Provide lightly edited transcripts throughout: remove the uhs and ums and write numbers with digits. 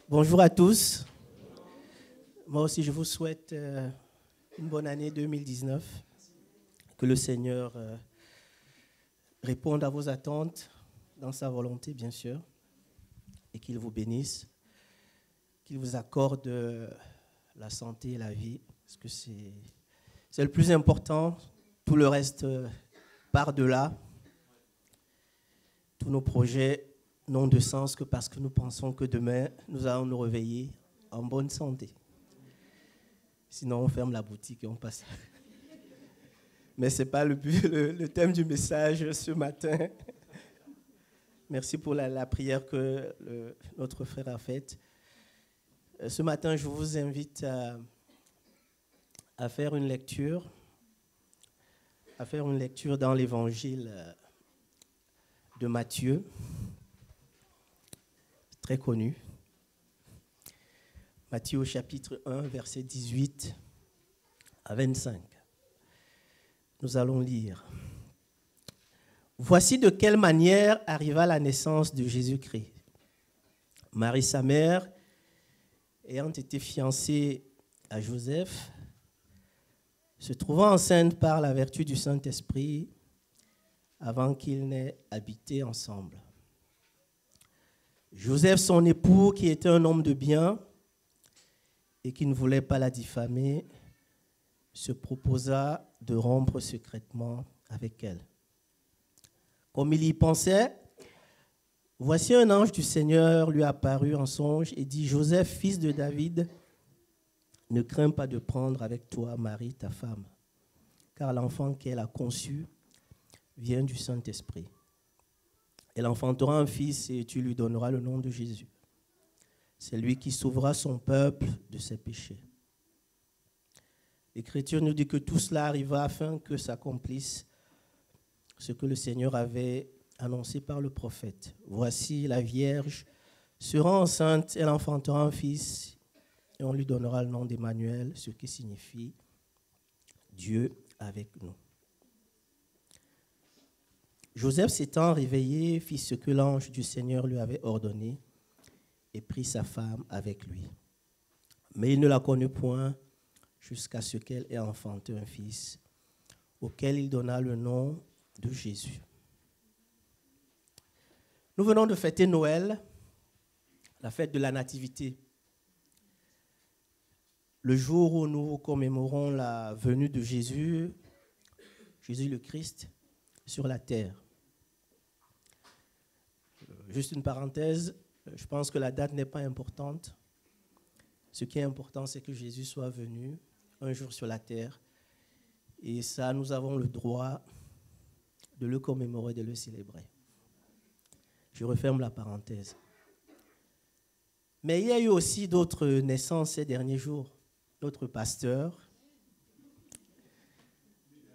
Bonjour à tous. Moi aussi, je vous souhaite une bonne année 2019. Que le Seigneur réponde à vos attentes dans sa volonté, bien sûr, et qu'il vous bénisse, qu'il vous accorde la santé et la vie, parce que c'est le plus important. Tout le reste part de là. Tous nos projets n'ont de sens que parce que nous pensons que demain, nous allons nous réveiller en bonne santé. Sinon, on ferme la boutique et on passe. Mais ce n'est pas le thème du message ce matin. Merci pour la prière que notre frère a faite. Ce matin, je vous invite à faire une lecture dans l'évangile de Matthieu, très connu. Matthieu chapitre 1, versets 18 à 25. Nous allons lire. Voici de quelle manière arriva la naissance de Jésus-Christ. Marie, sa mère, ayant été fiancée à Joseph, se trouvant enceinte par la vertu du Saint-Esprit, avant qu'ils n'aient habité ensemble. Joseph, son époux, qui était un homme de bien et qui ne voulait pas la diffamer, se proposa de rompre secrètement avec elle. Comme il y pensait, voici un ange du Seigneur lui apparut en songe et dit « Joseph, fils de David, ne crains pas de prendre avec toi Marie, ta femme, car l'enfant qu'elle a conçu vient du Saint-Esprit. Elle enfantera un fils et tu lui donneras le nom de Jésus. C'est lui qui sauvera son peuple de ses péchés. » L'Écriture nous dit que tout cela arriva afin que s'accomplisse ce que le Seigneur avait annoncé par le prophète. Voici la Vierge sera enceinte, elle enfantera un fils et on lui donnera le nom d'Emmanuel, ce qui signifie Dieu avec nous. Joseph s'étant réveillé, fit ce que l'ange du Seigneur lui avait ordonné et prit sa femme avec lui. Mais il ne la connut point jusqu'à ce qu'elle ait enfanté un fils, auquel il donna le nom de Jésus. Nous venons de fêter Noël, la fête de la Nativité, le jour où nous commémorons la venue de Jésus, Jésus le Christ, sur la terre. Juste une parenthèse, je pense que la date n'est pas importante. Ce qui est important, c'est que Jésus soit venu un jour sur la terre. Et ça, nous avons le droit de le commémorer, de le célébrer. Je referme la parenthèse. Mais il y a eu aussi d'autres naissances ces derniers jours. Notre pasteur,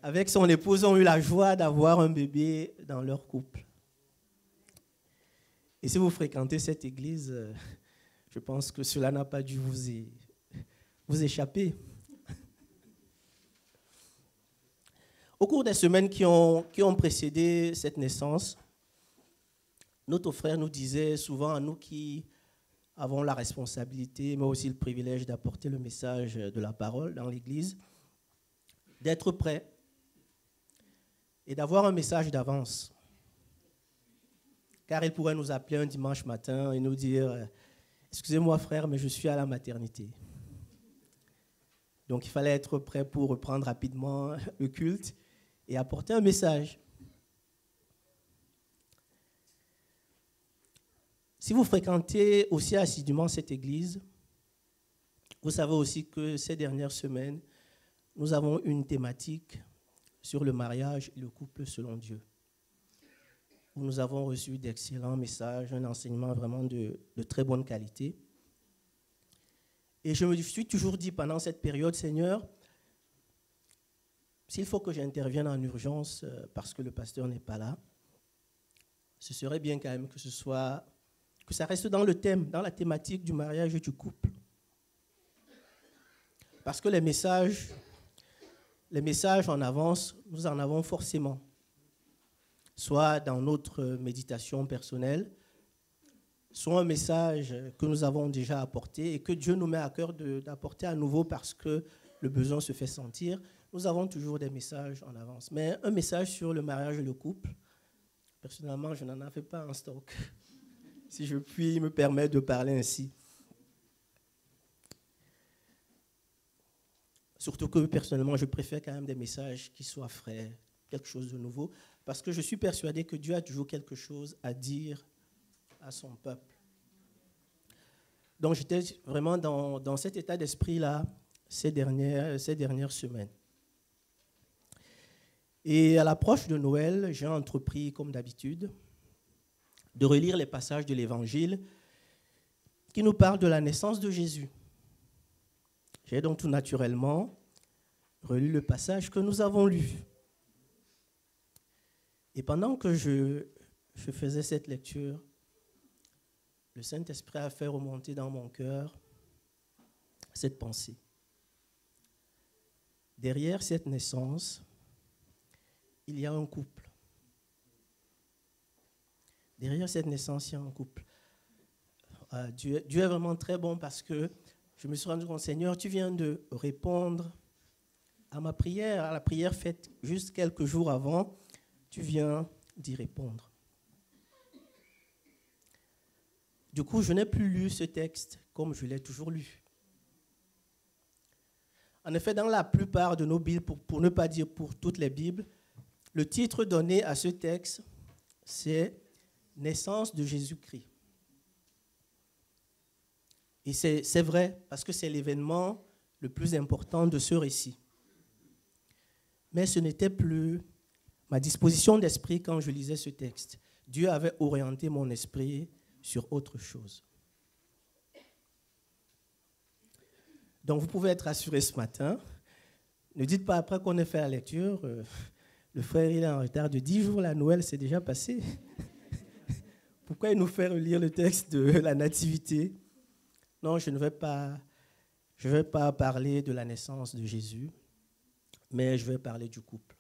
avec son épouse, ont eu la joie d'avoir un bébé dans leur couple. Et si vous fréquentez cette église, je pense que cela n'a pas dû vous échapper. Au cours des semaines qui ont précédé cette naissance, notre frère nous disait souvent à nous qui avons la responsabilité, mais aussi le privilège d'apporter le message de la parole dans l'église, d'être prêt et d'avoir un message d'avance. Car il pourrait nous appeler un dimanche matin et nous dire « Excusez-moi frère, mais je suis à la maternité. » Donc il fallait être prêt pour reprendre rapidement le culte et apporter un message. Si vous fréquentez aussi assidûment cette église, vous savez aussi que ces dernières semaines, nous avons une thématique sur le mariage et le couple selon Dieu. Où nous avons reçu d'excellents messages, un enseignement vraiment de très bonne qualité. Et je me suis toujours dit pendant cette période, Seigneur, s'il faut que j'intervienne en urgence parce que le pasteur n'est pas là, ce serait bien quand même que ça reste dans le thème, dans la thématique du mariage et du couple. Parce que les messages en avance, nous en avons forcément. Soit dans notre méditation personnelle, sont un message que nous avons déjà apporté et que Dieu nous met à cœur d'apporter à nouveau parce que le besoin se fait sentir. Nous avons toujours des messages en avance. Mais un message sur le mariage et le couple, personnellement, je n'en avais pas en stock, si je puis me permettre de parler ainsi. Surtout que personnellement, je préfère quand même des messages qui soient frais, quelque chose de nouveau, parce que je suis persuadé que Dieu a toujours quelque chose à dire à son peuple. Donc j'étais vraiment dans cet état d'esprit-là ces dernières semaines. Et à l'approche de Noël, j'ai entrepris, comme d'habitude, de relire les passages de l'Évangile qui nous parlent de la naissance de Jésus. J'ai donc tout naturellement relu le passage que nous avons lu. Et pendant que je faisais cette lecture, le Saint-Esprit a fait remonter dans mon cœur cette pensée. Derrière cette naissance, il y a un couple. Derrière cette naissance, il y a un couple. Dieu est vraiment très bon parce que je me suis rendu compte, Seigneur, tu viens de répondre à ma prière, à la prière faite juste quelques jours avant, tu viens d'y répondre. Du coup, je n'ai plus lu ce texte comme je l'ai toujours lu. En effet, dans la plupart de nos Bibles, pour ne pas dire pour toutes les Bibles, le titre donné à ce texte, c'est « Naissance de Jésus-Christ ». Et c'est vrai, parce que c'est l'événement le plus important de ce récit. Mais ce n'était plus ma disposition d'esprit quand je lisais ce texte. Dieu avait orienté mon esprit sur autre chose. Donc vous pouvez être rassurés ce matin. Ne dites pas après qu'on ait fait la lecture, le frère il est en retard de 10 jours, la Noël c'est déjà passé. Pourquoi il nous fait relire le texte de la Nativité? Non, je ne vais pas parler de la naissance de Jésus, mais je vais parler du couple.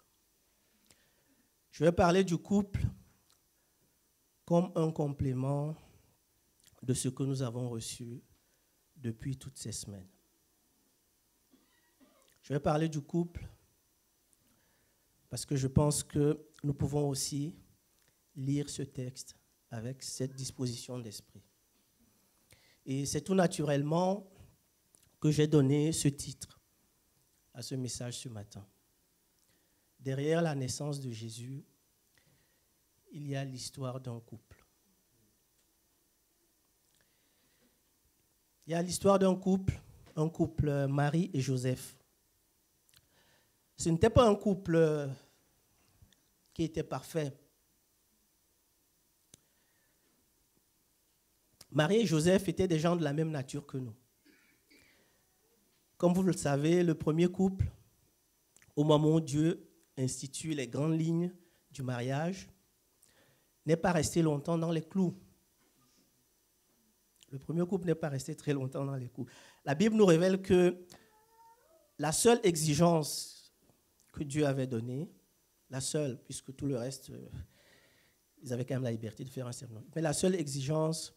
Je vais parler du couple comme un complément de ce que nous avons reçu depuis toutes ces semaines. Je vais parler du couple parce que je pense que nous pouvons aussi lire ce texte avec cette disposition d'esprit. Et c'est tout naturellement que j'ai donné ce titre à ce message ce matin. Derrière la naissance de Jésus, il y a l'histoire d'un couple. Il y a l'histoire d'un couple, Marie et Joseph. Ce n'était pas un couple qui était parfait. Marie et Joseph étaient des gens de la même nature que nous. Comme vous le savez, le premier couple, au moment où Dieu institue les grandes lignes du mariage, n'est pas resté longtemps dans les clous. Le premier couple n'est pas resté très longtemps dans les clous. La Bible nous révèle que la seule exigence que Dieu avait donnée, la seule, puisque tout le reste, ils avaient quand même la liberté de faire un serment, mais la seule exigence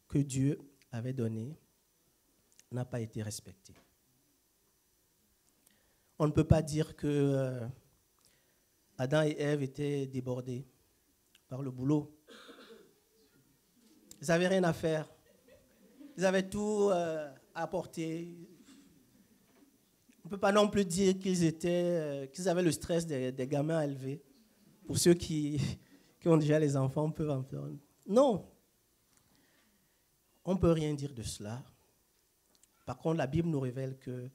que Dieu avait donnée n'a pas été respectée. On ne peut pas dire que Adam et Ève étaient débordés par le boulot. Ils n'avaient rien à faire. Ils avaient tout à apporter. On ne peut pas non plus dire qu'ils avaient le stress des gamins à élever. Pour ceux qui ont déjà les enfants, peuvent en faire. Non. On ne peut rien dire de cela. Par contre, la Bible nous révèle que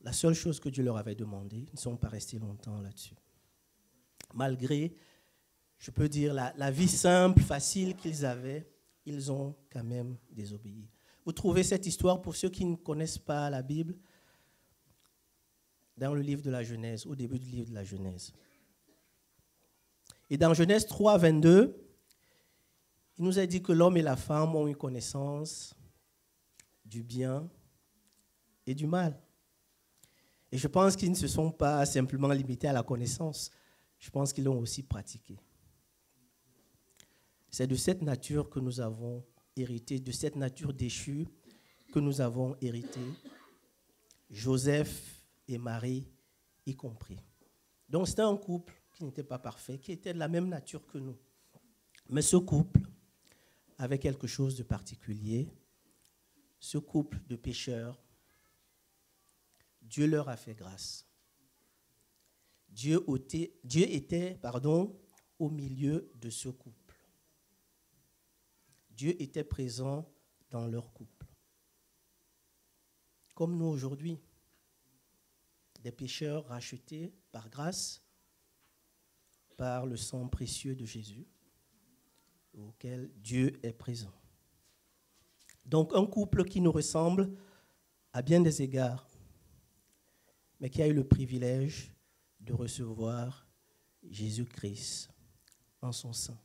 la seule chose que Dieu leur avait demandé, ils ne sont pas restés longtemps là-dessus. Malgré, je peux dire, la vie simple, facile qu'ils avaient, ils ont quand même désobéi. Vous trouvez cette histoire, pour ceux qui ne connaissent pas la Bible, dans le livre de la Genèse, au début du livre de la Genèse. Et dans Genèse 3, 22, il nous a dit que l'homme et la femme ont eu connaissance du bien et du mal. Et je pense qu'ils ne se sont pas simplement limités à la connaissance. Je pense qu'ils l'ont aussi pratiqué. C'est de cette nature que nous avons hérité, de cette nature déchue que nous avons hérité, Joseph et Marie y compris. Donc c'était un couple qui n'était pas parfait, qui était de la même nature que nous. Mais ce couple avait quelque chose de particulier. Ce couple de pécheurs, Dieu leur a fait grâce. Dieu était au milieu de ce couple. Dieu était présent dans leur couple. Comme nous aujourd'hui, des pécheurs rachetés par grâce, par le sang précieux de Jésus, auquel Dieu est présent. Donc un couple qui nous ressemble à bien des égards, mais qui a eu le privilège de recevoir Jésus-Christ en son sein.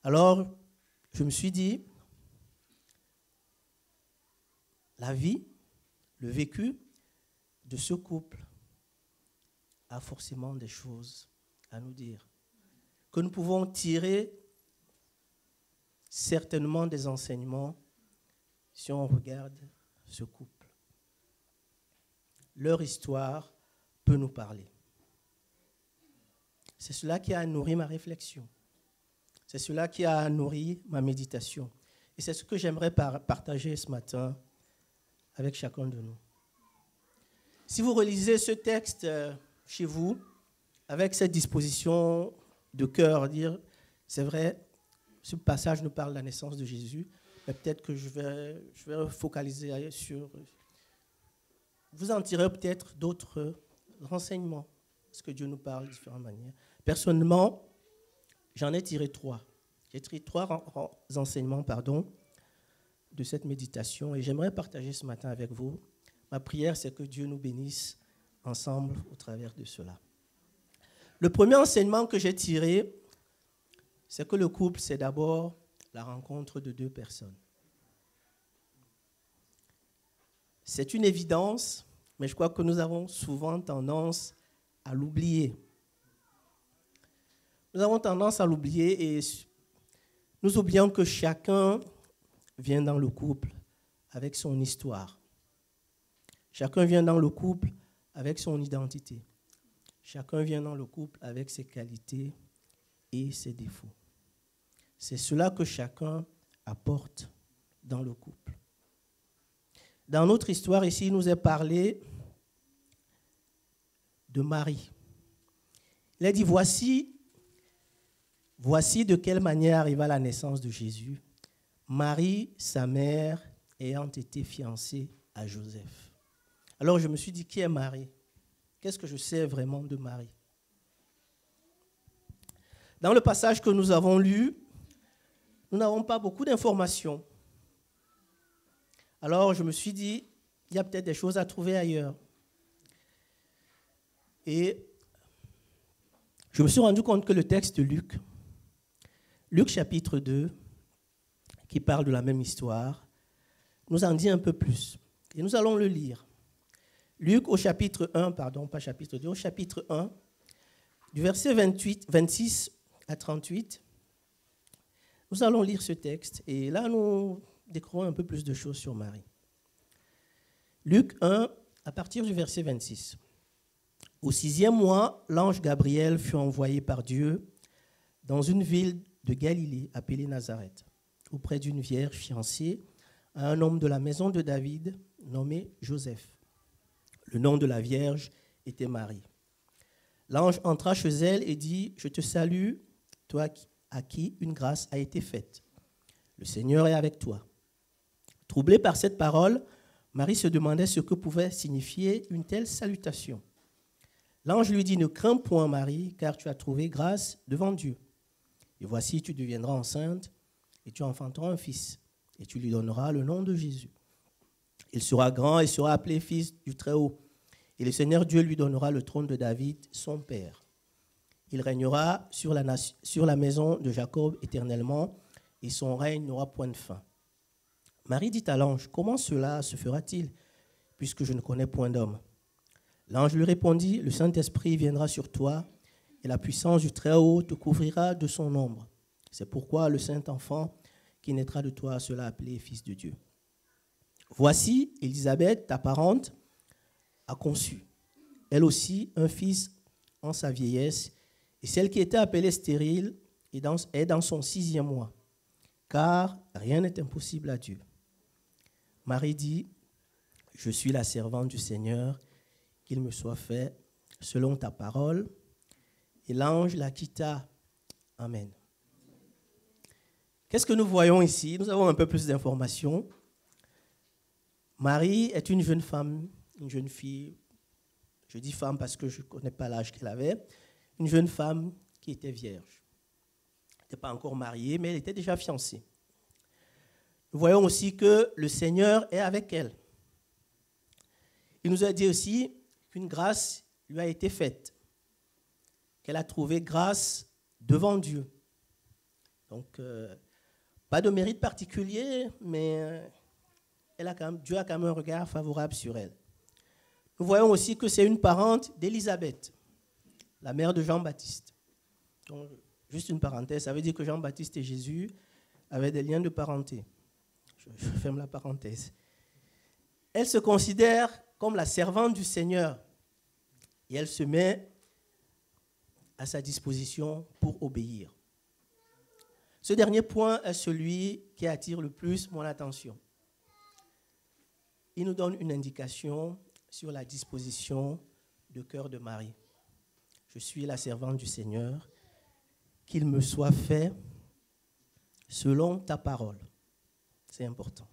Alors, je me suis dit, la vie, le vécu de ce couple a forcément des choses à nous dire, que nous pouvons tirer certainement des enseignements si on regarde ce couple. Leur histoire peut nous parler. C'est cela qui a nourri ma réflexion. C'est cela qui a nourri ma méditation. Et c'est ce que j'aimerais partager ce matin avec chacun de nous. Si vous relisez ce texte chez vous, avec cette disposition de cœur, dire, c'est vrai, ce passage nous parle de la naissance de Jésus, mais peut-être que je vais focaliser sur... Vous en tirez peut-être d'autres renseignements, parce que Dieu nous parle de différentes manières. Personnellement, j'en ai tiré 3. J'ai tiré 3 enseignements, de cette méditation, et j'aimerais partager ce matin avec vous. Ma prière, c'est que Dieu nous bénisse ensemble au travers de cela. Le premier enseignement que j'ai tiré, c'est que le couple, c'est d'abord la rencontre de 2 personnes. C'est une évidence, mais je crois que nous avons souvent tendance à l'oublier. Nous avons tendance à l'oublier et nous oublions que chacun vient dans le couple avec son histoire. Chacun vient dans le couple avec son identité. Chacun vient dans le couple avec ses qualités et ses défauts. C'est cela que chacun apporte dans le couple. Dans notre histoire ici, il nous est parlé de Marie. Il a dit, voici de quelle manière arriva la naissance de Jésus. Marie, sa mère, ayant été fiancée à Joseph. Alors je me suis dit, qui est Marie? Qu'est-ce que je sais vraiment de Marie? Dans le passage que nous avons lu, nous n'avons pas beaucoup d'informations. Alors je me suis dit, il y a peut-être des choses à trouver ailleurs. Et je me suis rendu compte que le texte de Luc chapitre 2, qui parle de la même histoire, nous en dit un peu plus. Et nous allons le lire. Luc au chapitre 1, pas chapitre 2, au chapitre 1, du verset 26 à 38, nous allons lire ce texte. Et là, nous découvrons un peu plus de choses sur Marie. Luc 1, à partir du verset 26. Au 6e mois, l'ange Gabriel fut envoyé par Dieu dans une ville de Galilée appelée Nazareth, auprès d'une vierge fiancée à un homme de la maison de David nommé Joseph. Le nom de la vierge était Marie. L'ange entra chez elle et dit, « Je te salue, toi à qui une grâce a été faite. Le Seigneur est avec toi. » Troublée par cette parole, Marie se demandait ce que pouvait signifier une telle salutation. L'ange lui dit, « Ne crains point, Marie, car tu as trouvé grâce devant Dieu. Et voici, tu deviendras enceinte et tu enfanteras un fils, et tu lui donneras le nom de Jésus. Il sera grand et sera appelé fils du Très-Haut. Et le Seigneur Dieu lui donnera le trône de David, son père. Il régnera sur la maison de Jacob éternellement, et son règne n'aura point de fin. » Marie dit à l'ange, « Comment cela se fera-t-il, puisque je ne connais point d'homme ?» L'ange lui répondit, « Le Saint-Esprit viendra sur toi, et la puissance du Très-Haut te couvrira de son ombre. C'est pourquoi le saint enfant qui naîtra de toi sera appelé Fils de Dieu. Voici, Élisabeth, ta parente, a conçu, elle aussi, un fils en sa vieillesse, et celle qui était appelée stérile est dans son 6e mois, car rien n'est impossible à Dieu. Marie dit, je suis la servante du Seigneur, qu'il me soit fait selon ta parole. Et l'ange la quitta. Amen. Qu'est-ce que nous voyons ici? Nous avons un peu plus d'informations. Marie est une jeune femme, une jeune fille. Je dis femme parce que je ne connais pas l'âge qu'elle avait. Une jeune femme qui était vierge. Elle n'était pas encore mariée, mais elle était déjà fiancée. Nous voyons aussi que le Seigneur est avec elle. Il nous a dit aussi qu'une grâce lui a été faite, qu'elle a trouvé grâce devant Dieu. Donc, pas de mérite particulier, mais Dieu a quand même un regard favorable sur elle. Nous voyons aussi que c'est une parente d'Élisabeth, la mère de Jean-Baptiste. Donc, juste une parenthèse, ça veut dire que Jean-Baptiste et Jésus avaient des liens de parenté. Je ferme la parenthèse. Elle se considère comme la servante du Seigneur et elle se met à sa disposition pour obéir. Ce dernier point est celui qui attire le plus mon attention. Il nous donne une indication sur la disposition de cœur de Marie. Je suis la servante du Seigneur, qu'il me soit fait selon ta parole. C'est important.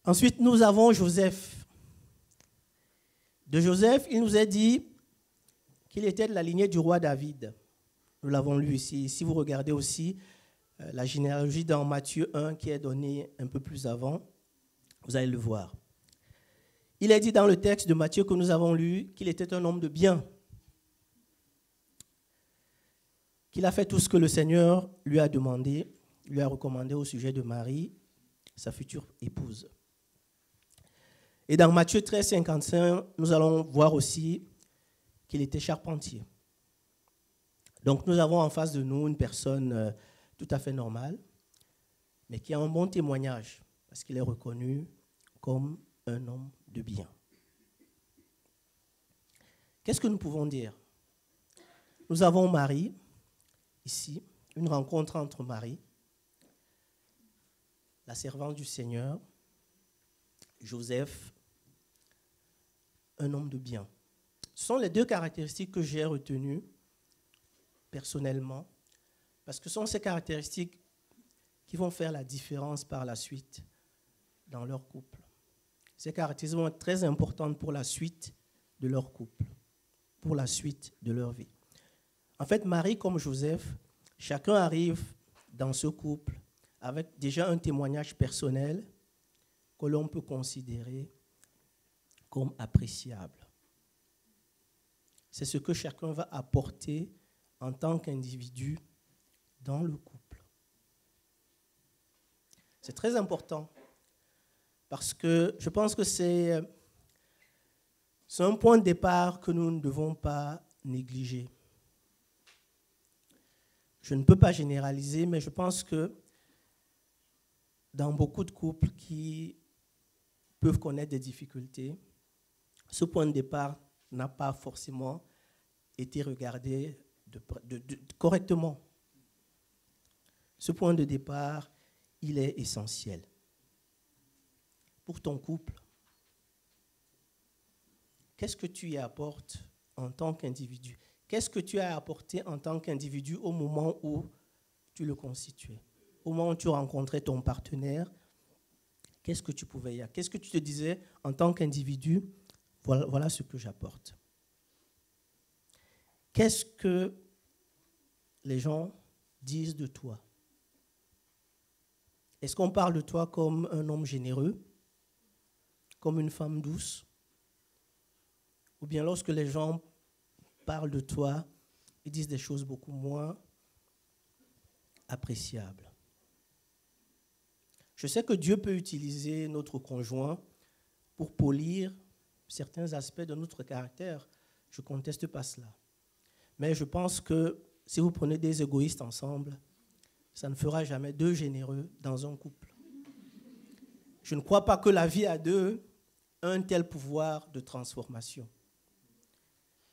Ensuite, nous avons Joseph. De Joseph, il nous est dit qu'il était de la lignée du roi David. Nous l'avons lu ici. Si vous regardez aussi la généalogie dans Matthieu 1 qui est donnée un peu plus avant, vous allez le voir. Il est dit dans le texte de Matthieu que nous avons lu qu'il était un homme de bien, qu'il a fait tout ce que le Seigneur lui a demandé, lui a recommandé au sujet de Marie, sa future épouse. Et dans Matthieu 13, 55, nous allons voir aussi qu'il était charpentier. Donc nous avons en face de nous une personne tout à fait normale, mais qui a un bon témoignage, parce qu'il est reconnu comme un homme de bien. Qu'est-ce que nous pouvons dire? Nous avons Marie, ici, une rencontre entre Marie, la servante du Seigneur, Joseph, un homme de bien. Ce sont les deux caractéristiques que j'ai retenues personnellement, parce que ce sont ces caractéristiques qui vont faire la différence par la suite dans leur couple. Ces caractéristiques vont être très importantes pour la suite de leur couple, pour la suite de leur vie. En fait, Marie comme Joseph, chacun arrive dans ce couple avec déjà un témoignage personnel que l'on peut considérer comme appréciable. C'est ce que chacun va apporter en tant qu'individu dans le couple. C'est très important parce que je pense que c'est un point de départ que nous ne devons pas négliger. Je ne peux pas généraliser, mais je pense que dans beaucoup de couples qui peuvent connaître des difficultés, ce point de départ n'a pas forcément été regardé correctement. Ce point de départ, il est essentiel. Pour ton couple, qu'est-ce que tu y apportes en tant qu'individu? Qu'est-ce que tu as apporté en tant qu'individu au moment où tu le constituais? Au moment où tu rencontrais ton partenaire, qu'est-ce que tu pouvais y avoir? Qu'est-ce que tu te disais en tant qu'individu? Voilà ce que j'apporte. Qu'est-ce que les gens disent de toi? Est-ce qu'on parle de toi comme un homme généreux, comme une femme douce? Ou bien lorsque les gens parlent de toi, ils disent des choses beaucoup moins appréciables? Je sais que Dieu peut utiliser notre conjoint pour polir certains aspects de notre caractère. Je ne conteste pas cela. Mais je pense que si vous prenez des égoïstes ensemble, ça ne fera jamais deux généreux dans un couple. Je ne crois pas que la vie à deux ait un tel pouvoir de transformation.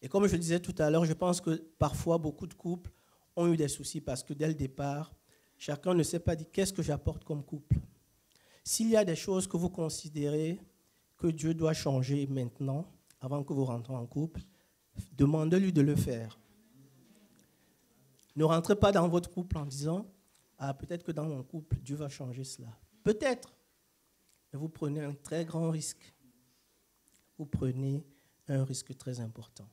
Et comme je le disais tout à l'heure, je pense que parfois beaucoup de couples ont eu des soucis parce que dès le départ, chacun ne s'est pas dit qu'est-ce que j'apporte comme couple. S'il y a des choses que vous considérez que Dieu doit changer maintenant, avant que vous rentrez en couple, demandez-lui de le faire. Ne rentrez pas dans votre couple en disant « Ah, peut-être que dans mon couple, Dieu va changer cela. » Peut-être, mais vous prenez un très grand risque. Vous prenez un risque très important.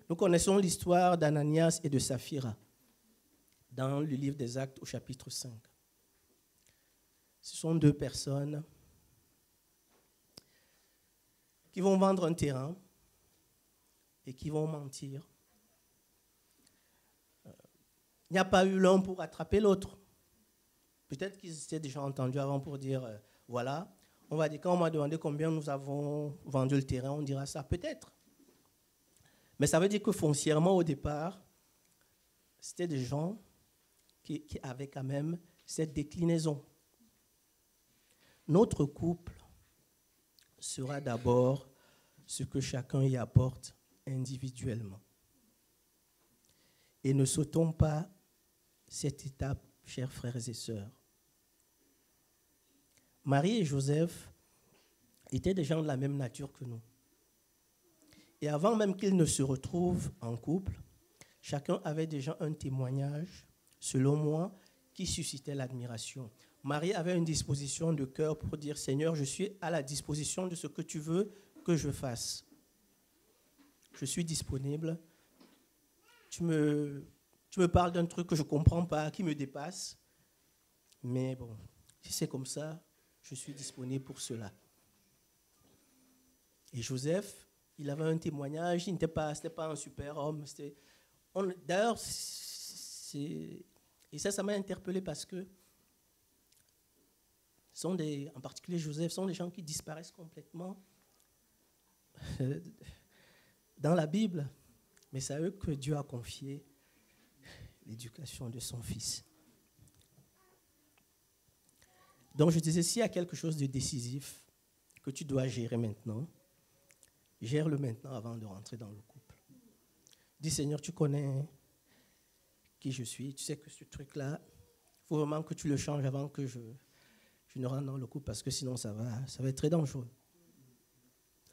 Nous connaissons l'histoire d'Ananias et de Saphira dans le livre des Actes au chapitre 5. Ce sont deux personnes qui vont vendre un terrain et qui vont mentir. Il n'y a pas eu l'un pour attraper l'autre. Peut-être qu'ils étaient déjà entendus avant pour dire, voilà, on va dire, quand on m'a demandé combien nous avons vendu le terrain, on dira ça, peut-être. Mais ça veut dire que foncièrement, au départ, c'était des gens qui avaient quand même cette déclinaison. Notre couple sera d'abord ce que chacun y apporte individuellement. Et ne sautons pas cette étape, chers frères et sœurs. Marie et Joseph étaient des gens de la même nature que nous. Et avant même qu'ils ne se retrouvent en couple, chacun avait déjà un témoignage, selon moi, qui suscitait l'admiration. Marie avait une disposition de cœur pour dire « Seigneur, je suis à la disposition de ce que tu veux que je fasse. Je suis disponible. Tu me parles d'un truc que je ne comprends pas, qui me dépasse. Mais bon, si c'est comme ça, je suis disponible pour cela. » Et Joseph, il avait un témoignage, c'était pas un super homme. D'ailleurs, et ça m'a interpellé parce que en particulier Joseph, sont des gens qui disparaissent complètement dans la Bible. Mais c'est à eux que Dieu a confié l'éducation de son fils. Donc je disais, s'il y a quelque chose de décisif que tu dois gérer maintenant, gère-le maintenant avant de rentrer dans le couple. Dis, Seigneur, tu connais qui je suis, tu sais que ce truc-là, il faut vraiment que tu le changes avant que je ne rentre dans le couple, parce que sinon ça va être très dangereux.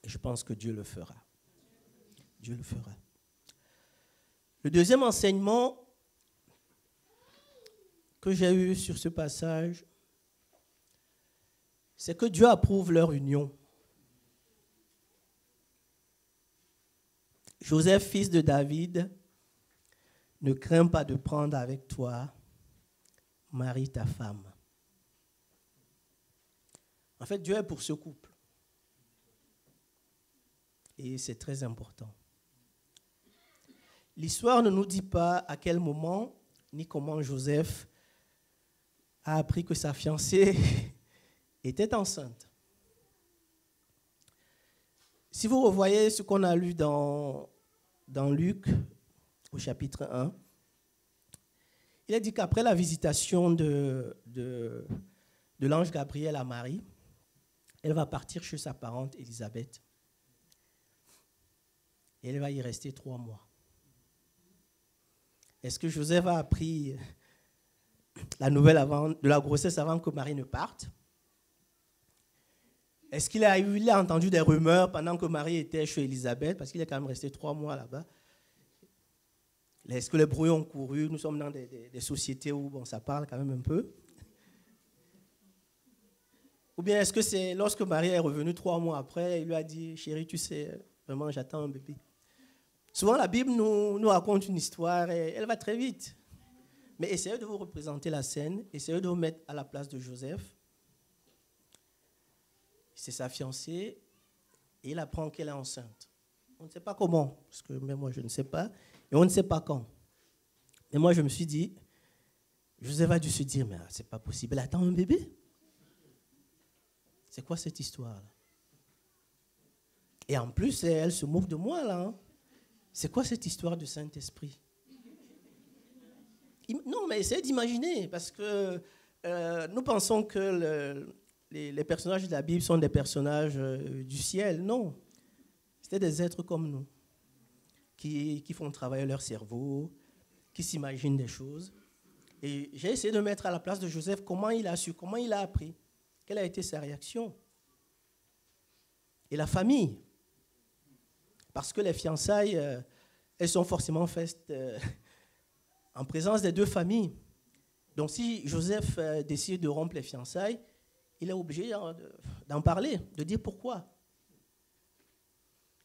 Et je pense que Dieu le fera. Dieu le fera. Le deuxième enseignement que j'ai eu sur ce passage, c'est que Dieu approuve leur union. Joseph, fils de David, ne crains pas de prendre avec toi Marie, ta femme. En fait, Dieu est pour ce couple. Et c'est très important. L'histoire ne nous dit pas à quel moment ni comment Joseph a appris que sa fiancée était enceinte. Si vous revoyez ce qu'on a lu dans Luc, au chapitre 1, il est dit qu'après la visitation de l'ange Gabriel à Marie, elle va partir chez sa parente Élisabeth. Et elle va y rester 3 mois. Est-ce que Joseph a appris la nouvelle de la grossesse avant que Marie ne parte? Est-ce qu'il a entendu des rumeurs pendant que Marie était chez Élisabeth? Parce qu'il est quand même resté 3 mois là-bas. Est-ce que les bruits ont couru? Nous sommes dans des sociétés où ça parle quand même un peu. Ou bien est-ce que c'est lorsque Marie est revenue 3 mois après, il lui a dit, chérie, tu sais, vraiment j'attends un bébé. Souvent la Bible nous raconte une histoire et elle va très vite. Mais essayez de vous représenter la scène, essayez de vous mettre à la place de Joseph. C'est sa fiancée et il apprend qu'elle est enceinte. On ne sait pas comment, parce que même moi je ne sais pas, et on ne sait pas quand. Et moi je me suis dit, Joseph a dû se dire, mais c'est pas possible, elle attend un bébé. C'est quoi cette histoire-là? Et en plus, elle se moque de moi là. Hein. C'est quoi cette histoire de Saint-Esprit? Non, mais essayez d'imaginer, parce que nous pensons que les personnages de la Bible sont des personnages du ciel. Non, c'était des êtres comme nous, qui font travailler leur cerveau, qui s'imaginent des choses. Et j'ai essayé de mettre à la place de Joseph comment il a su, comment il a appris, quelle a été sa réaction. Et la famille, parce que les fiançailles, elles sont forcément faites en présence des deux familles. Donc si Joseph décide de rompre les fiançailles, il est obligé d'en parler, de dire pourquoi.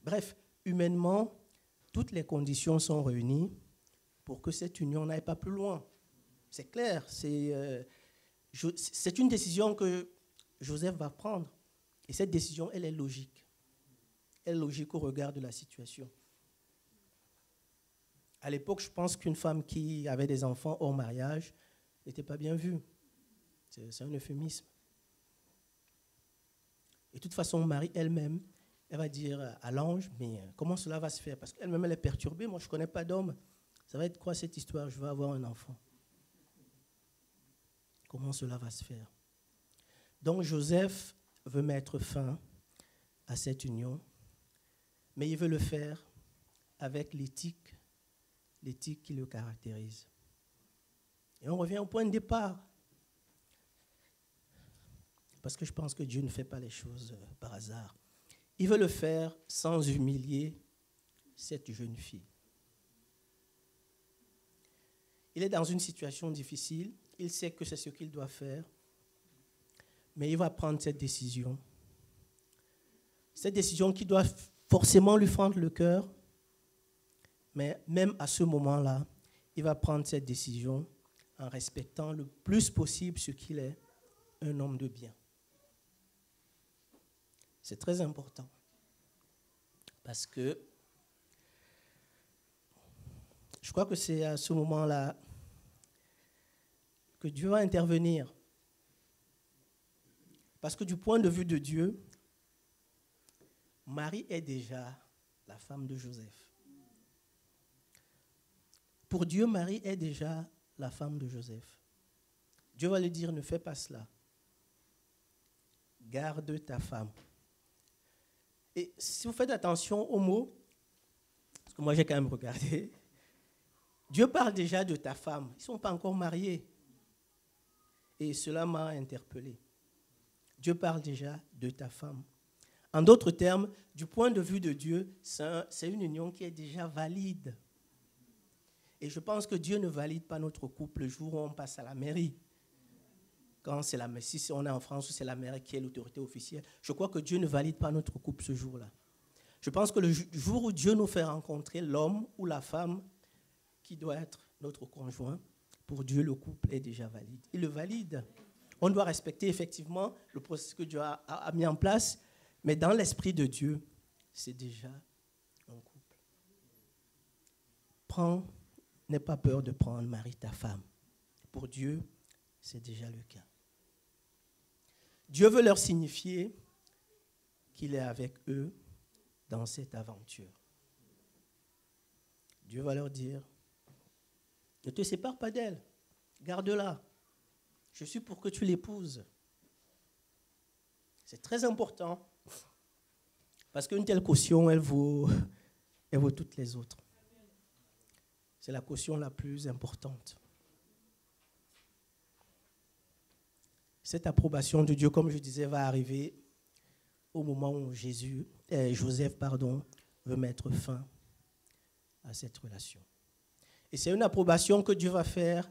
Bref, humainement, toutes les conditions sont réunies pour que cette union n'aille pas plus loin. C'est clair, c'est une décision que Joseph va prendre. Et cette décision, elle est logique. Elle est logique au regard de la situation. À l'époque, je pense qu'une femme qui avait des enfants hors mariage n'était pas bien vue. C'est un euphémisme. Et de toute façon, Marie elle-même, elle va dire à l'ange, mais comment cela va se faire? Parce qu'elle-même, elle est perturbée. Moi, je ne connais pas d'homme. Ça va être quoi cette histoire? Je vais avoir un enfant. Comment cela va se faire? Donc, Joseph veut mettre fin à cette union, mais il veut le faire avec l'éthique qui le caractérise. Et on revient au point de départ. Parce que je pense que Dieu ne fait pas les choses par hasard. Il veut le faire sans humilier cette jeune fille. Il est dans une situation difficile. Il sait que c'est ce qu'il doit faire. Mais il va prendre cette décision. Cette décision qui doit forcément lui fendre le cœur. Mais même à ce moment-là, il va prendre cette décision en respectant le plus possible ce qu'il est, un homme de bien. C'est très important. Parce que je crois que c'est à ce moment-là que Dieu va intervenir. Parce que du point de vue de Dieu, Marie est déjà la femme de Joseph. Pour Dieu, Marie est déjà la femme de Joseph. Dieu va lui dire, ne fais pas cela. Garde ta femme. Et si vous faites attention aux mots, parce que moi j'ai quand même regardé, Dieu parle déjà de ta femme. Ils ne sont pas encore mariés. Et cela m'a interpellé. Dieu parle déjà de ta femme. En d'autres termes, du point de vue de Dieu, c'est une union qui est déjà valide. Et je pense que Dieu ne valide pas notre couple le jour où on passe à la mairie. Quand c'est si on est en France où c'est la mairie qui est l'autorité officielle, je crois que Dieu ne valide pas notre couple ce jour-là. Je pense que le jour où Dieu nous fait rencontrer l'homme ou la femme qui doit être notre conjoint, pour Dieu, le couple est déjà valide. Il le valide. On doit respecter effectivement le processus que Dieu a mis en place, mais dans l'esprit de Dieu, c'est déjà un couple. N'aie pas peur de prendre Marie, ta femme. Pour Dieu, c'est déjà le cas. Dieu veut leur signifier qu'il est avec eux dans cette aventure. Dieu va leur dire, ne te sépare pas d'elle, garde-la. Je suis pour que tu l'épouses. C'est très important, parce qu'une telle caution, elle vaut toutes les autres. C'est la caution la plus importante. Cette approbation de Dieu, comme je disais, va arriver au moment où Joseph veut mettre fin à cette relation. Et c'est une approbation que Dieu va faire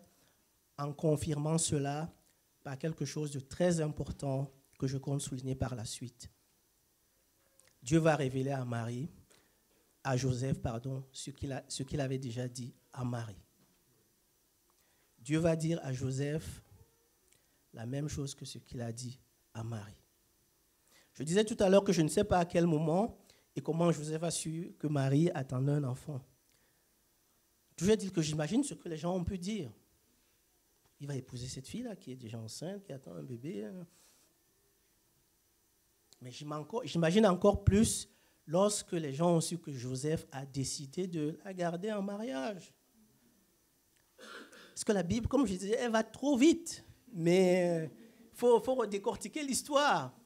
en confirmant cela par quelque chose de très important que je compte souligner par la suite. Dieu va révéler à Joseph, ce qu'il avait déjà dit à Marie. Dieu va dire à Joseph la même chose que ce qu'il a dit à Marie. Je disais tout à l'heure que je ne sais pas à quel moment et comment Joseph a su que Marie attendait un enfant. Toujours dit que j'imagine ce que les gens ont pu dire. Il va épouser cette fille-là qui est déjà enceinte, qui attend un bébé. Mais j'imagine encore plus lorsque les gens ont su que Joseph a décidé de la garder en mariage. Parce que la Bible, comme je disais, elle va trop vite. Mais il faut décortiquer l'histoire.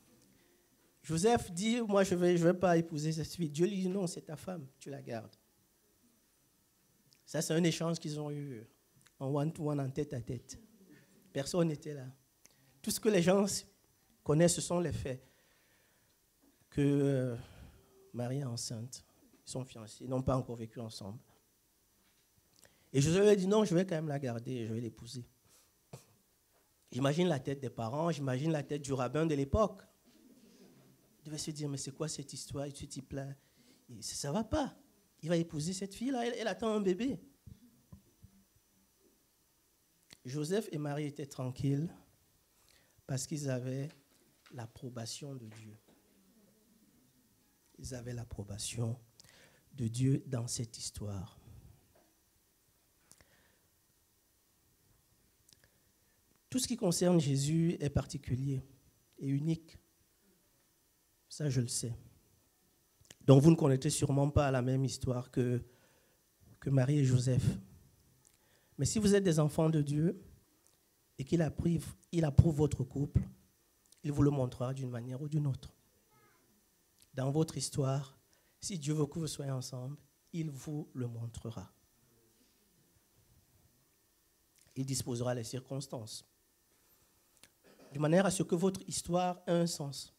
Joseph dit, moi je vais pas épouser cette fille. Dieu lui dit, non, c'est ta femme, tu la gardes. Ça, c'est un échange qu'ils ont eu en one-to-one, en tête-à-tête. Personne n'était là. Tout ce que les gens connaissent, ce sont les faits. Que Marie est enceinte, ils sont fiancés, ils n'ont pas encore vécu ensemble. Et Joseph lui a dit, non, je vais quand même la garder, je vais l'épouser. J'imagine la tête des parents, j'imagine la tête du rabbin de l'époque. Il devait se dire, mais c'est quoi cette histoire, ce type-là? Ça ne va pas. Il va épouser cette fille-là, elle attend un bébé. Joseph et Marie étaient tranquilles parce qu'ils avaient l'approbation de Dieu. Ils avaient l'approbation de Dieu dans cette histoire. Tout ce qui concerne Jésus est particulier et unique. Ça, je le sais. Donc, vous ne connaissez sûrement pas la même histoire que Marie et Joseph. Mais si vous êtes des enfants de Dieu et qu'il approuve votre couple, il vous le montrera d'une manière ou d'une autre. Dans votre histoire, si Dieu veut que vous soyez ensemble, il vous le montrera. Il disposera les circonstances, de manière à ce que votre histoire ait un sens.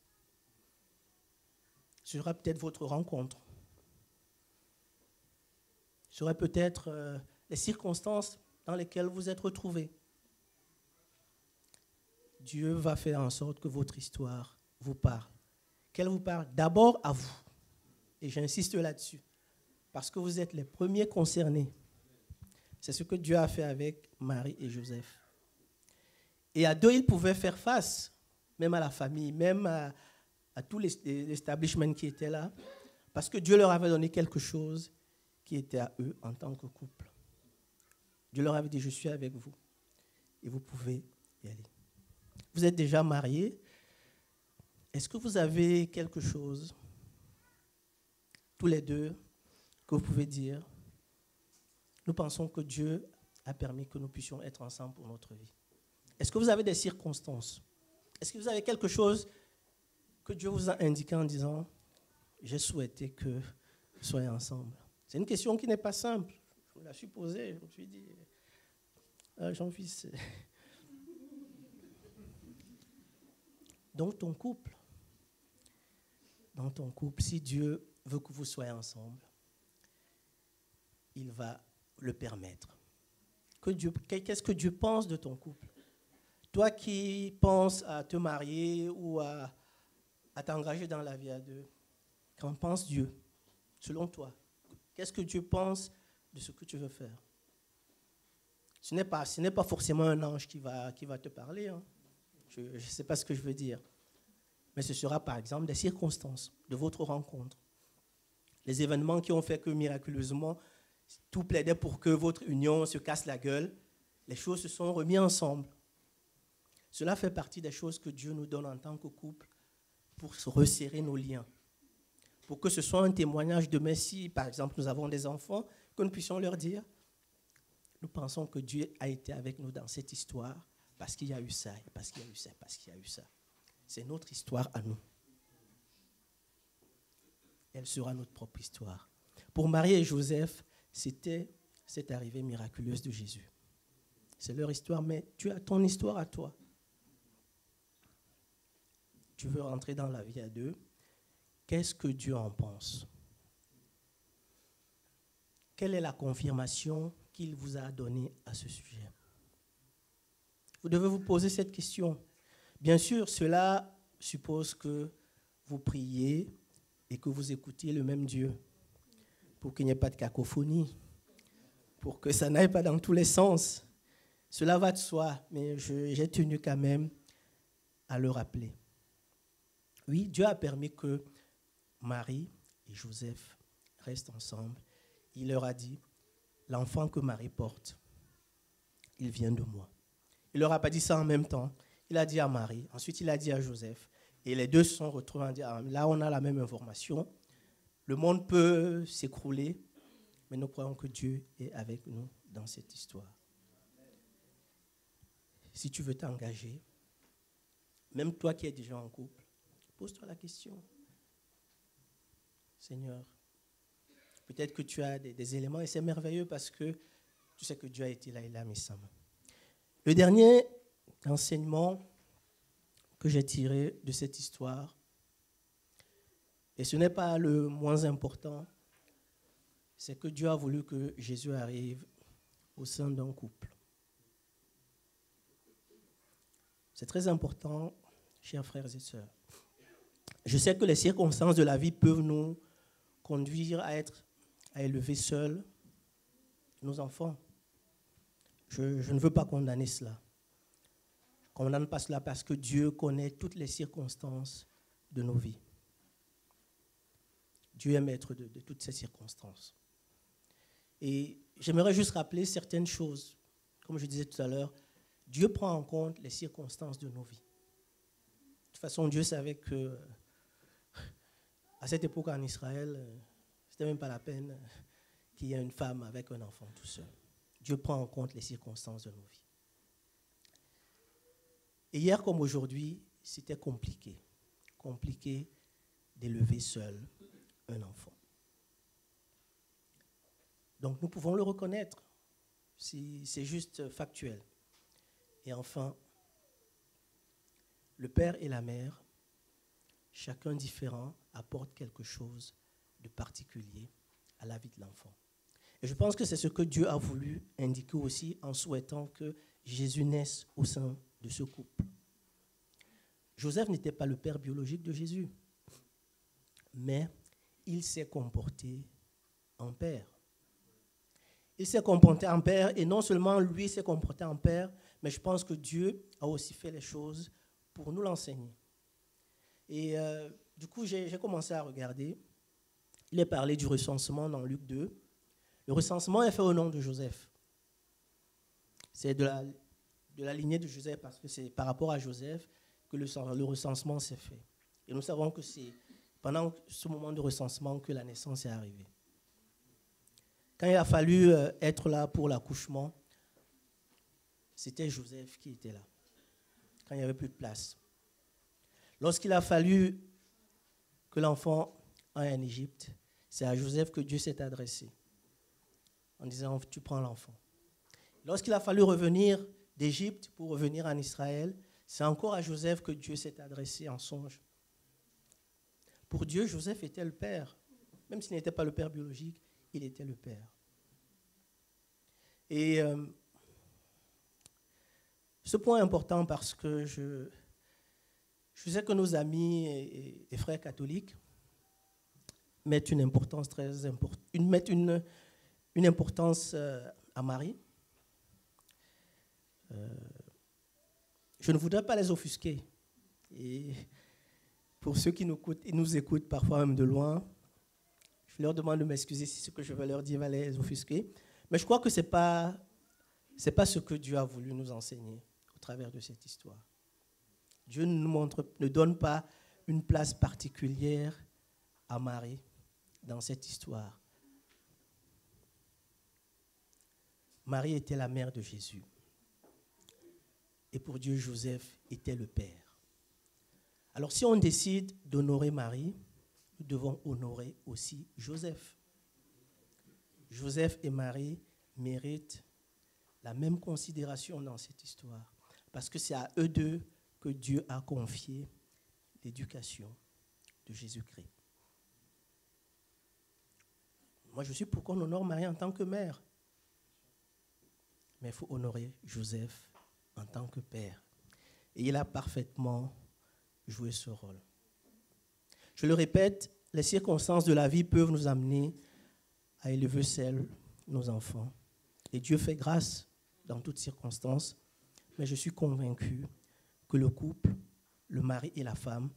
Ce sera peut-être votre rencontre. Ce sera peut-être les circonstances dans lesquelles vous êtes retrouvés. Dieu va faire en sorte que votre histoire vous parle. Qu'elle vous parle d'abord à vous. Et j'insiste là-dessus. Parce que vous êtes les premiers concernés. C'est ce que Dieu a fait avec Marie et Joseph. Et à deux, ils pouvaient faire face, même à la famille, même à tout l'establishment qui était là, parce que Dieu leur avait donné quelque chose qui était à eux en tant que couple. Dieu leur avait dit, je suis avec vous et vous pouvez y aller. Vous êtes déjà mariés. Est-ce que vous avez quelque chose, tous les deux, que vous pouvez dire? Nous pensons que Dieu a permis que nous puissions être ensemble pour notre vie. Est-ce que vous avez des circonstances? Est-ce que vous avez quelque chose que Dieu vous a indiqué en disant, j'ai souhaité que vous soyez ensemble? C'est une question qui n'est pas simple. Je me la suis posée, je me suis dit, Jean-Fils. Dans ton couple, si Dieu veut que vous soyez ensemble, il va le permettre. Qu'est-ce que Dieu pense de ton couple? Toi qui penses à te marier ou à t'engager dans la vie à deux, qu'en pense Dieu, selon toi? Qu'est-ce que Dieu pense de ce que tu veux faire? Ce n'est pas forcément un ange qui va te parler. Hein. Je ne sais pas ce que je veux dire. Mais ce sera par exemple des circonstances de votre rencontre. Les événements qui ont fait que miraculeusement, tout plaidait pour que votre union se casse la gueule. Les choses se sont remises ensemble. Cela fait partie des choses que Dieu nous donne en tant que couple pour resserrer nos liens. Pour que ce soit un témoignage demain, si par exemple nous avons des enfants, que nous puissions leur dire, nous pensons que Dieu a été avec nous dans cette histoire parce qu'il y a eu ça, parce qu'il y a eu ça, parce qu'il y a eu ça. C'est notre histoire à nous. Elle sera notre propre histoire. Pour Marie et Joseph, c'était cette arrivée miraculeuse de Jésus. C'est leur histoire, mais tu as ton histoire à toi. Tu veux rentrer dans la vie à deux. Qu'est-ce que Dieu en pense? Quelle est la confirmation qu'il vous a donnée à ce sujet? Vous devez vous poser cette question. Bien sûr, cela suppose que vous priez et que vous écoutiez le même Dieu pour qu'il n'y ait pas de cacophonie, pour que ça n'aille pas dans tous les sens. Cela va de soi, mais j'ai tenu quand même à le rappeler. Oui, Dieu a permis que Marie et Joseph restent ensemble. Il leur a dit, l'enfant que Marie porte, il vient de moi. Il ne leur a pas dit ça en même temps. Il a dit à Marie, ensuite il a dit à Joseph. Et les deux se sont retrouvés en disant, là on a la même information, Le monde peut s'écrouler, mais nous croyons que Dieu est avec nous dans cette histoire. Si tu veux t'engager, même toi qui es déjà en couple, pose-toi la question. Seigneur, peut-être que tu as des éléments et c'est merveilleux parce que tu sais que Dieu a été là, il a mis sa main. Le dernier enseignement que j'ai tiré de cette histoire, et ce n'est pas le moins important, c'est que Dieu a voulu que Jésus arrive au sein d'un couple. C'est très important, chers frères et sœurs. Je sais que les circonstances de la vie peuvent nous conduire à élever seuls nos enfants. Je ne veux pas condamner cela. Je ne condamne pas cela parce que Dieu connaît toutes les circonstances de nos vies. Dieu est maître de toutes ces circonstances. Et j'aimerais juste rappeler certaines choses. Comme je disais tout à l'heure, Dieu prend en compte les circonstances de nos vies. De toute façon, Dieu savait que à cette époque en Israël, ce n'était même pas la peine qu'il y ait une femme avec un enfant tout seul. Dieu prend en compte les circonstances de nos vies. Et hier comme aujourd'hui, c'était compliqué. Compliqué d'élever seul un enfant. Donc nous pouvons le reconnaître, si c'est juste factuel. Et enfin, le père et la mère, chacun différent, apportent quelque chose de particulier à la vie de l'enfant. Et je pense que c'est ce que Dieu a voulu indiquer aussi en souhaitant que Jésus naisse au sein de ce couple. Joseph n'était pas le père biologique de Jésus, mais il s'est comporté en père. Il s'est comporté en père, et non seulement lui s'est comporté en père, mais je pense que Dieu a aussi fait les choses pour nous l'enseigner. Et du coup, j'ai commencé à regarder. Il est parlé du recensement dans Luc 2. Le recensement est fait au nom de Joseph. C'est de la lignée de Joseph, parce que c'est par rapport à Joseph que le recensement s'est fait. Et nous savons que c'est pendant ce moment de recensement que la naissance est arrivée. Quand il a fallu être là pour l'accouchement, c'était Joseph qui était là, quand il n'y avait plus de place. Lorsqu'il a fallu que l'enfant aille en Égypte, c'est à Joseph que Dieu s'est adressé, en disant, tu prends l'enfant. Lorsqu'il a fallu revenir d'Égypte pour revenir en Israël, c'est encore à Joseph que Dieu s'est adressé en songe. Pour Dieu, Joseph était le père. Même s'il n'était pas le père biologique, il était le père. Et ce point est important parce que je sais que nos amis et frères catholiques mettent une importance très importante, mettent une importance à Marie. Je ne voudrais pas les offusquer. Et pour ceux qui nous écoutent parfois même de loin, je leur demande de m'excuser si ce que je vais leur dire va les offusquer. Mais je crois que ce n'est pas ce que Dieu a voulu nous enseigner au travers de cette histoire. Dieu ne donne pas une place particulière à Marie dans cette histoire. Marie était la mère de Jésus. Et pour Dieu, Joseph était le père. Alors si on décide d'honorer Marie, nous devons honorer aussi Joseph. Joseph et Marie méritent la même considération dans cette histoire, parce que c'est à eux deux que Dieu a confié l'éducation de Jésus-Christ. Moi, je suis pour qu'on honore Marie en tant que mère, mais il faut honorer Joseph en tant que père. Et il a parfaitement joué ce rôle. Je le répète, les circonstances de la vie peuvent nous amener à élever seuls nos enfants. Et Dieu fait grâce dans toutes circonstances, mais je suis convaincu que le couple, le mari et la femme,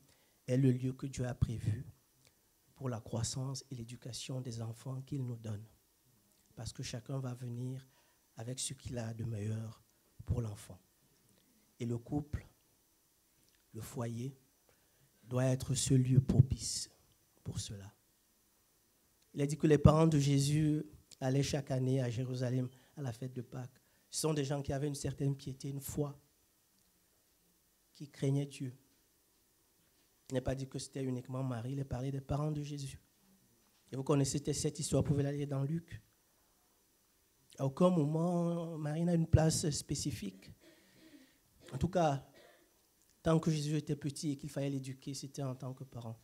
est le lieu que Dieu a prévu pour la croissance et l'éducation des enfants qu'il nous donne. Parce que chacun va venir avec ce qu'il a de meilleur pour l'enfant. Et le couple, le foyer, doit être ce lieu propice pour cela. Il a dit que les parents de Jésus allaient chaque année à Jérusalem à la fête de Pâques. Ce sont des gens qui avaient une certaine piété, une foi, qui craignaient Dieu. Il n'a pas dit que c'était uniquement Marie, il a parlé des parents de Jésus. Et vous connaissez cette histoire, vous pouvez la lire dans Luc. À aucun moment, Marie n'a une place spécifique. En tout cas, tant que Jésus était petit et qu'il fallait l'éduquer, c'était en tant que parent.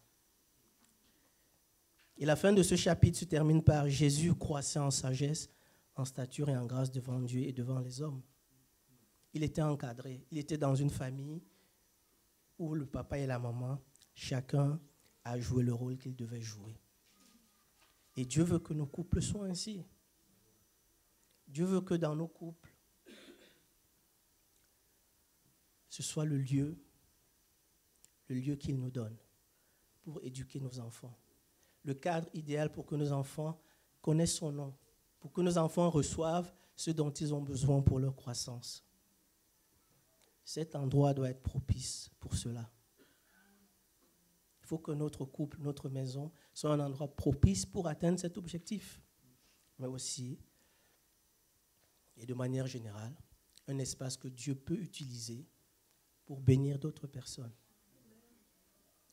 Et la fin de ce chapitre se termine par Jésus croissait en sagesse, en stature et en grâce devant Dieu et devant les hommes. Il était encadré, il était dans une famille où le papa et la maman, chacun a joué le rôle qu'il devait jouer. Et Dieu veut que nos couples soient ainsi. Dieu veut que dans nos couples, ce soit le lieu qu'il nous donne pour éduquer nos enfants. Le cadre idéal pour que nos enfants connaissent son nom, pour que nos enfants reçoivent ce dont ils ont besoin pour leur croissance. Cet endroit doit être propice pour cela. Il faut que notre couple, notre maison, soit un endroit propice pour atteindre cet objectif. Mais aussi, et de manière générale, un espace que Dieu peut utiliser pour bénir d'autres personnes.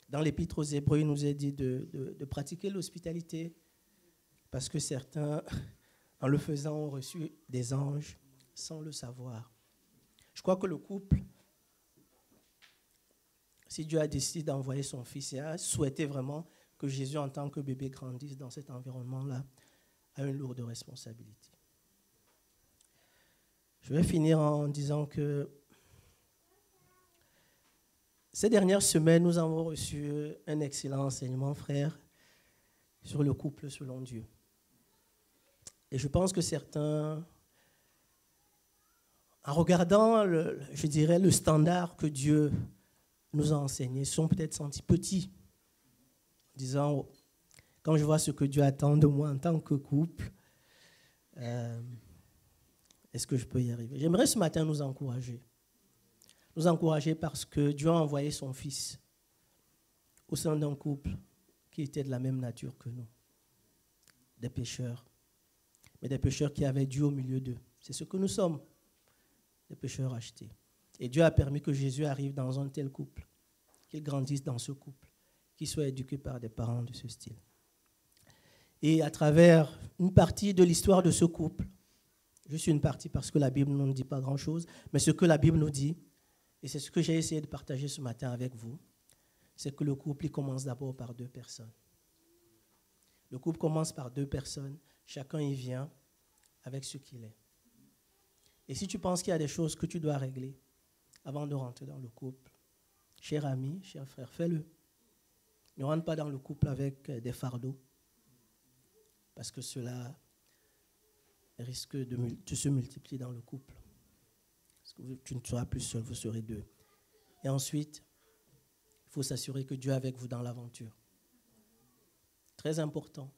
Dans l'Épître aux Hébreux, il nous est dit de pratiquer l'hospitalité parce que certains, en le faisant, ont reçu des anges sans le savoir. Je crois que le couple, si Dieu a décidé d'envoyer son fils et a souhaité vraiment que Jésus, en tant que bébé, grandisse dans cet environnement-là, a une lourde responsabilité. Je vais finir en disant que ces dernières semaines, nous avons reçu un excellent enseignement, frère, sur le couple selon Dieu. Et je pense que certains, en regardant, je dirais, le standard que Dieu nous a enseigné, sont peut-être sentis petits, en disant, quand je vois ce que Dieu attend de moi en tant que couple, est-ce que je peux y arriver? J'aimerais ce matin nous encourager. Nous encourager parce que Dieu a envoyé son Fils au sein d'un couple qui était de la même nature que nous. Des pécheurs, mais des pécheurs qui avaient Dieu au milieu d'eux. C'est ce que nous sommes, des pécheurs achetés. Et Dieu a permis que Jésus arrive dans un tel couple, qu'il grandisse dans ce couple, qu'il soit éduqué par des parents de ce style. Et à travers une partie de l'histoire de ce couple, juste une partie parce que la Bible ne nous dit pas grand-chose, mais ce que la Bible nous dit, et c'est ce que j'ai essayé de partager ce matin avec vous, c'est que le couple il commence d'abord par deux personnes. Le couple commence par deux personnes, chacun y vient avec ce qu'il est. Et si tu penses qu'il y a des choses que tu dois régler avant de rentrer dans le couple, cher ami, cher frère, fais-le. Ne rentre pas dans le couple avec des fardeaux, parce que cela risque de se multiplier dans le couple. Parce que tu ne seras plus seul, vous serez deux. Et ensuite, il faut s'assurer que Dieu est avec vous dans l'aventure. Très important.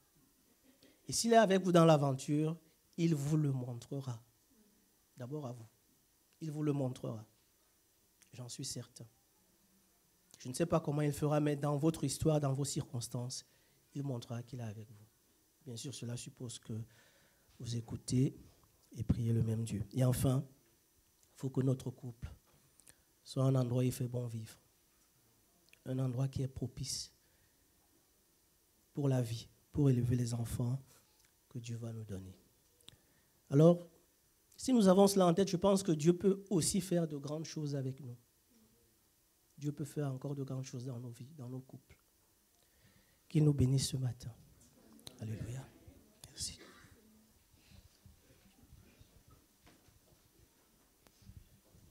Et s'il est avec vous dans l'aventure, il vous le montrera. D'abord à vous. Il vous le montrera. J'en suis certain. Je ne sais pas comment il fera, mais dans votre histoire, dans vos circonstances, il montrera qu'il est avec vous. Bien sûr, cela suppose que vous écoutez et priez le même Dieu. Et enfin, il faut que notre couple soit un endroit où il fait bon vivre. Un endroit qui est propice pour la vie, pour élever les enfants que Dieu va nous donner. Alors, si nous avons cela en tête, je pense que Dieu peut aussi faire de grandes choses avec nous. Dieu peut faire encore de grandes choses dans nos vies, dans nos couples. Qu'il nous bénisse ce matin.